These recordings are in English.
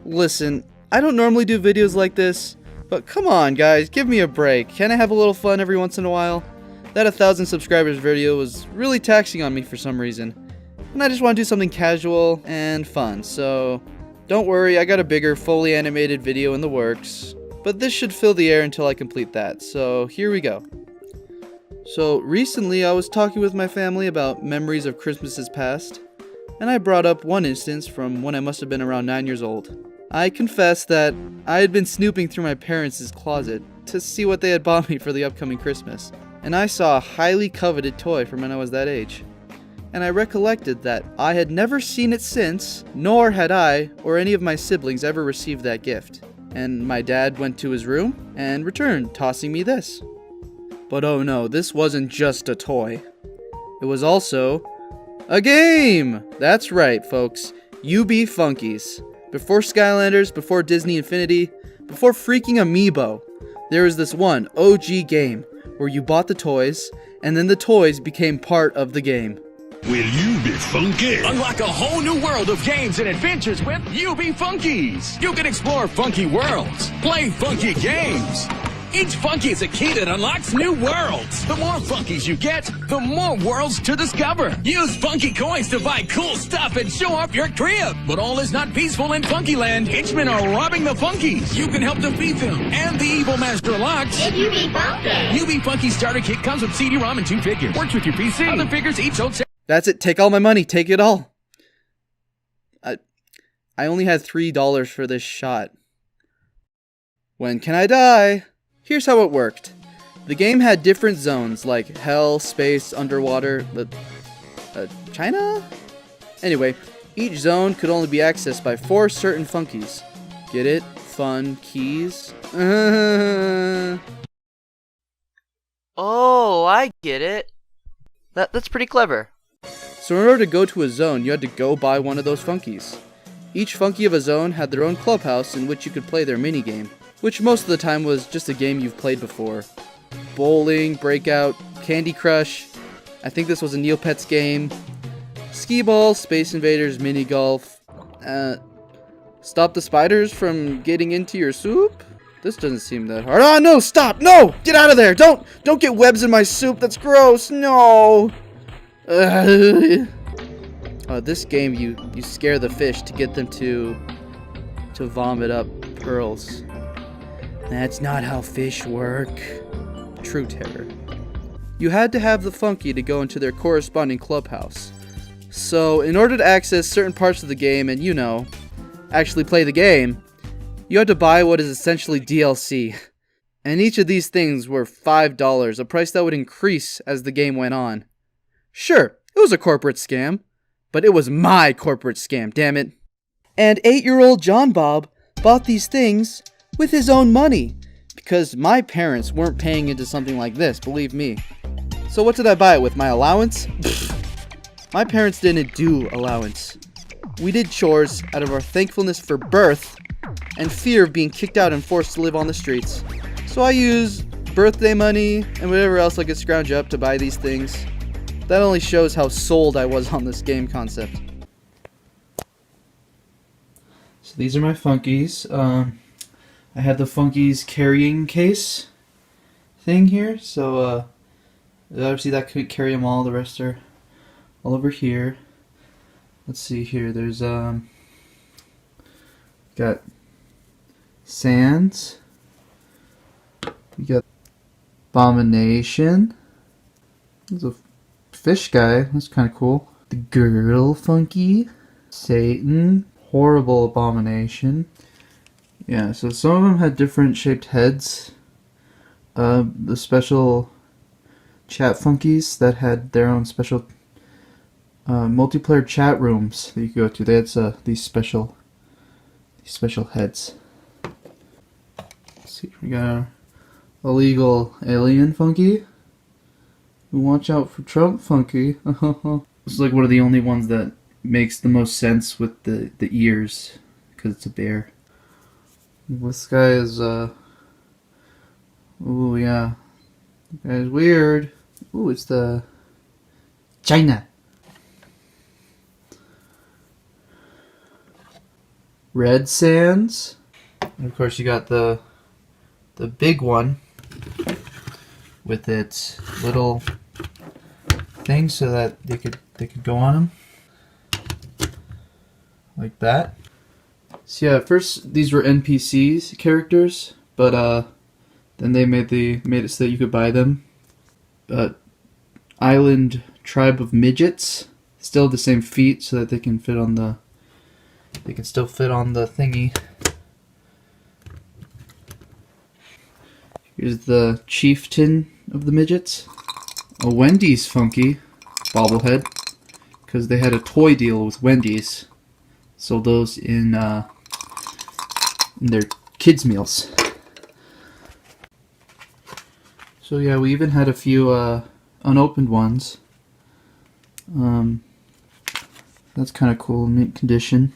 Listen, I don't normally do videos like this, but come on guys, give me a break. Can I have a little fun every once in a while? That 1,000 subscribers video was really taxing on me for some reason. And I just want to do something casual and fun, so don't worry, I got a bigger, fully animated video in the works. But this should fill the air until I complete that, so here we go. So recently I was talking with my family about memories of Christmases past, and I brought up one instance from when I must have been around 9 years old. I confessed that I had been snooping through my parents' closet to see what they had bought me for the upcoming Christmas, and I saw a highly coveted toy from when I was that age. And I recollected that I had never seen it since, nor had I or any of my siblings ever received that gift. And my dad went to his room and returned, tossing me this. But oh no, this wasn't just a toy. It was also a game! That's right, folks. Ub Funkeys. Before Skylanders, before Disney Infinity, before freaking Amiibo, there was this one OG game where you bought the toys, and then the toys became part of the game. Will you be funky? Unlock a whole new world of games and adventures with Ub Funkeys. You can explore funky worlds, play funky games. Each funky is a key that unlocks new worlds. The more funkies you get, the more worlds to discover. Use funky coins to buy cool stuff and show off your crib. But all is not peaceful in Funkyland. Henchmen are robbing the funkies. You can help defeat them and the evil master locks. If you be funky. Ub Funkeys starter kit comes with CD-ROM and 2 figures. Works with your PC. Other figures each sold. That's it, take all my money, take it all. I only had $3 for this shot. When can I die? Here's how it worked. The game had different zones, like hell, space, underwater, China? Anyway, each zone could only be accessed by 4 certain funkies. Get it? Fun keys? Oh, I get it. That's pretty clever. So in order to go to a zone, you had to go buy one of those funkies. Each funky of a zone had their own clubhouse in which you could play their minigame, which most of the time was just a game you've played before. Bowling, Breakout, Candy Crush, I think this was a Neopets game, Skee-Ball, Space Invaders, Mini Golf, Stop the spiders from getting into your soup? This doesn't seem that hard. Oh no, stop! No! Get out of there! Don't get webs in my soup, that's gross! No! This game you scare the fish to get them to vomit up pearls. That's not how fish work. True terror. You had to have the funky to go into their corresponding clubhouse. So, in order to access certain parts of the game and, you know, actually play the game, you had to buy what is essentially DLC. And each of these things were $5, a price that would increase as the game went on. Sure, it was a corporate scam, but it was my corporate scam, damn it. And 8-year-old John Bob bought these things with his own money, because my parents weren't paying into something like this, believe me. So what did I buy it with, my allowance? My parents didn't do allowance. We did chores out of our thankfulness for birth and fear of being kicked out and forced to live on the streets. So I used birthday money and whatever else I could scrounge up to buy these things. That only shows how sold I was on this game concept. So these are my funkies. I had the Funkies carrying case thing here, so obviously that couldn't carry them all. The rest are all over here. Let's see here. There's got Sands. We got Abomination. There's a fish guy. That's kind of cool. The girl Funky. Satan. Horrible Abomination. Yeah, so some of them had different shaped heads. The special chat funkies that had their own special multiplayer chat rooms that you could go to. They had these special heads. Let's see, we got our illegal alien funky. Watch out for Trump funky. This is like one of the only ones that makes the most sense with the ears, because it's a bear. This guy is, ooh, yeah. This guy's weird. Ooh, it's the China. red sands. And of course you got the big one with its little thing so that they could go on them like that. So yeah, at first these were NPCs characters, but then they made it so that you could buy them. Island tribe of midgets, still the same feet so that they can fit on the still fit on the thingy. Here's the chieftain of the midgets. A Wendy's Funky bobblehead, because they had a toy deal with Wendy's. Sold those in their kids' meals. So yeah, we even had a few unopened ones. That's kind of cool, mint condition.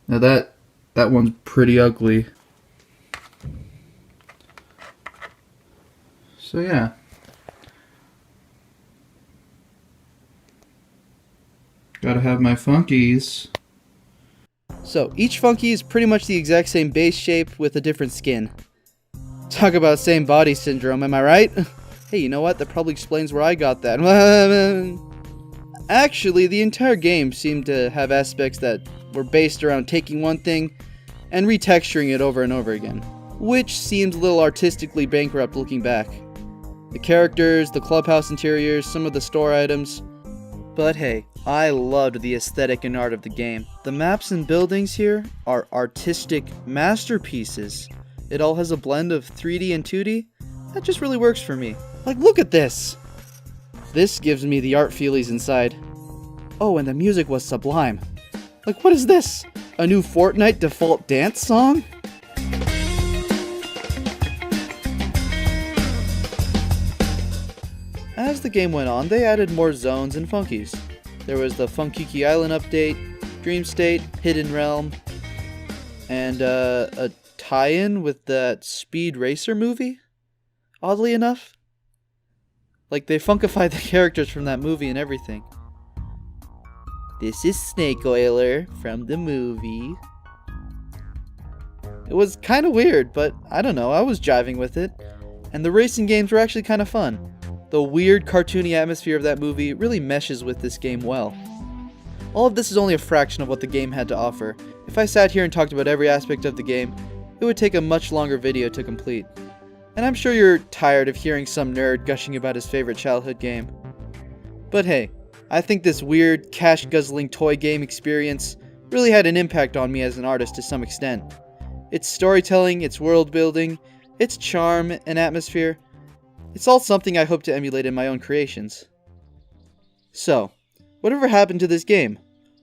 Now that one's pretty ugly. So yeah. Gotta have my Funkies. So each Funky is pretty much the exact same base shape with a different skin. Talk about same body syndrome, am I right? Hey, you know what? That probably explains where I got that. Actually, the entire game seemed to have aspects that were based around taking one thing and retexturing it over and over again, which seems a little artistically bankrupt looking back. The characters, the clubhouse interiors, some of the store items. But hey, I loved the aesthetic and art of the game. The maps and buildings here are artistic masterpieces. It all has a blend of 3D and 2D. That just really works for me. Like, look at this! This gives me the art feelies inside. Oh, and the music was sublime. Like, what is this? A new Fortnite default dance song? As the game went on, they added more zones and funkies. There was the Funkiki Island update, Dream State, Hidden Realm, and a tie-in with that Speed Racer movie, oddly enough. Like, they funkified the characters from that movie and everything. This is Snake Oiler from the movie. It was kind of weird, but I don't know, I was jiving with it. And the racing games were actually kind of fun. The weird cartoony atmosphere of that movie really meshes with this game well. All of this is only a fraction of what the game had to offer. If I sat here and talked about every aspect of the game, it would take a much longer video to complete. And I'm sure you're tired of hearing some nerd gushing about his favorite childhood game. But hey, I think this weird, cash-guzzling toy game experience really had an impact on me as an artist to some extent. Its storytelling, its world building, its charm and atmosphere, it's all something I hope to emulate in my own creations. So, whatever happened to this game?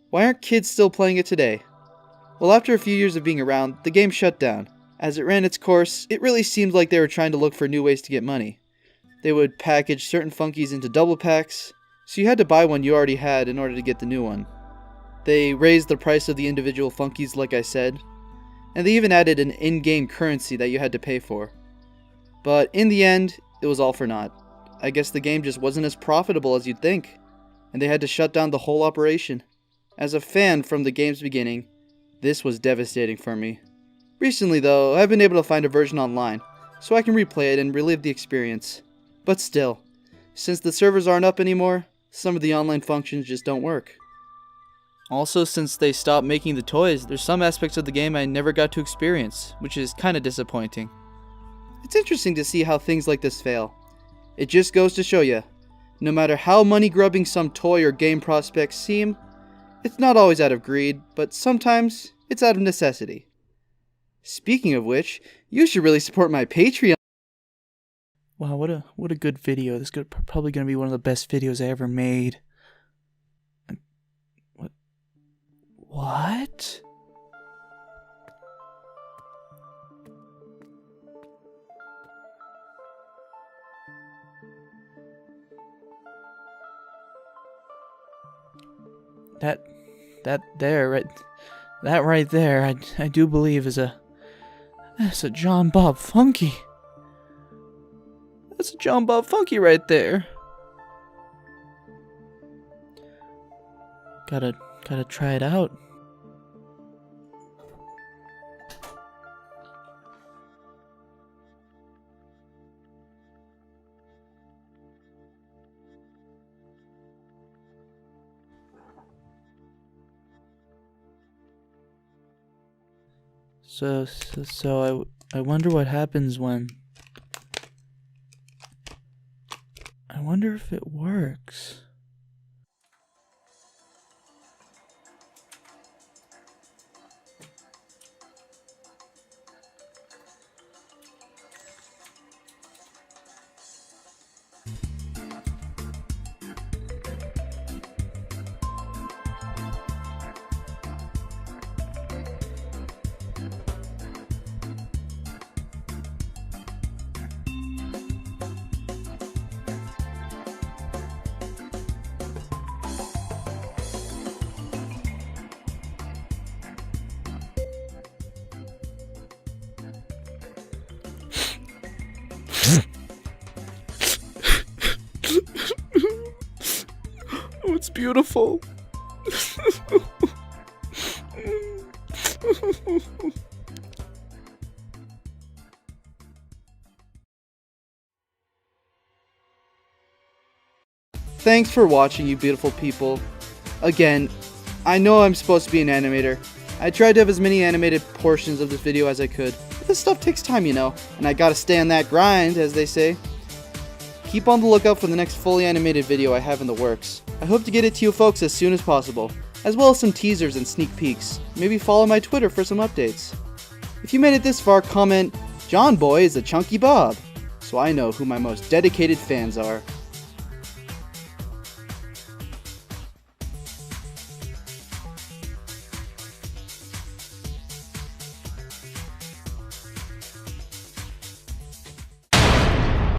Why aren't kids still playing it today? Well, after a few years of being around, the game shut down. As it ran its course, it really seemed like they were trying to look for new ways to get money. They would package certain Funkies into double packs, so you had to buy one you already had in order to get the new one. They raised the price of the individual Funkies, like I said, and they even added an in-game currency that you had to pay for. But in the end, it was all for naught. I guess the game just wasn't as profitable as you'd think, and they had to shut down the whole operation. As a fan from the game's beginning, this was devastating for me. Recently though, I've been able to find a version online, so I can replay it and relive the experience. But still, since the servers aren't up anymore, some of the online functions just don't work. Also, since they stopped making the toys, there's some aspects of the game I never got to experience, which is kinda disappointing. It's interesting to see how things like this fail. It just goes to show you, no matter how money-grubbing some toy or game prospects seem, it's not always out of greed, but sometimes it's out of necessity. Speaking of which, you should really support my Patreon. Wow, what a good video. This is probably going to be one of the best videos I ever made. What? That right there, I do believe that's a John Bob Funky. That's a John Bob Funky right there. Gotta try it out. So I wonder what happens when... I wonder if it works. Oh, it's beautiful. Thanks for watching, you beautiful people. Again, I know I'm supposed to be an animator. I tried to have as many animated portions of this video as I could, but this stuff takes time, you know, and I gotta stay on that grind, as they say. Keep on the lookout for the next fully animated video I have in the works. I hope to get it to you folks as soon as possible, as well as some teasers and sneak peeks. Maybe follow my Twitter for some updates. If you made it this far, comment, "John Boy is a chunky Bob," so I know who my most dedicated fans are.